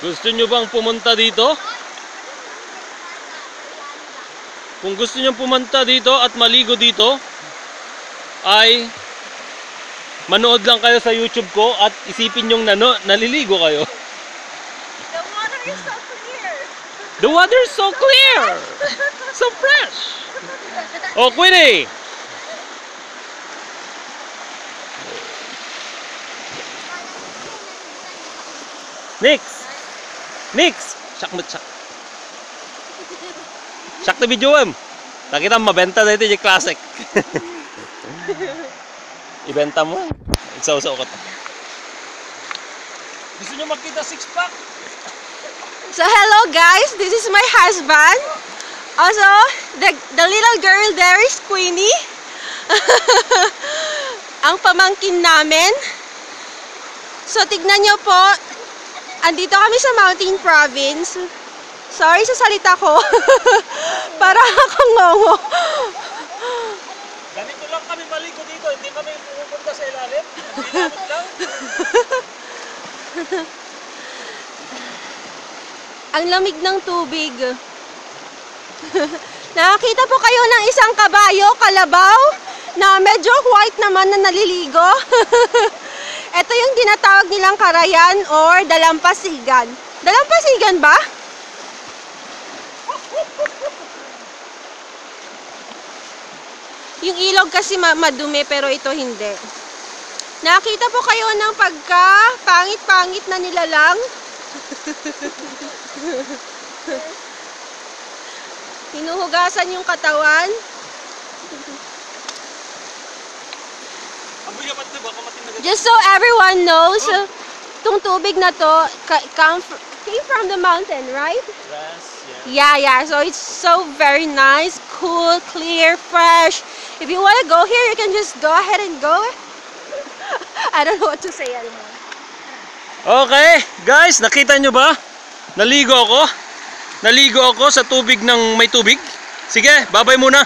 Gusto nyo bang pumunta dito? Kung gusto nyo pumunta dito at maligo dito, ay manood lang kayo sa YouTube ko at isipin nyong naliligo kayo. The water is so clear. The water is so clear. So fresh. Oh, Queenie. Nix. Sak mo sak. Sak na video em. Nakita mabenta dito yung classic. Ibenta mo. Igsaw-saw ka to. Gusto nyo makita six-pack? So hello guys, this is my husband. Also, the little girl there is Queenie. Ang pamangkin namin. So tignan nyo po, andito kami sa Mountain Province. Sorry sa salita ko. Para akong ngongo. Ganito lang kami maligo dito, hindi kami pupunta sa ilalim. Ilapot lang. Ang lamig ng tubig. Nakakita po kayo ng isang kabayo, kalabaw, na medyo white naman na naliligo. Ito yung tinatawag nilang karayan or dalampasigan. Dalampasigan ba? Yung ilog kasi madumi pero ito hindi. Nakita po kayo ng pagka pangit-pangit na nilalang. Hinuhugasan yung katawan. Just so everyone knows, itong tubig na to came from the mountain, right? Yes, Yeah. So it's so very nice, cool, clear, fresh. If you want to go here, you can just go ahead and go. I don't know what to say anymore. Okay, guys, nakita nyo ba? Naligo ako sa tubig ng may tubig. Sige, bye-bye muna.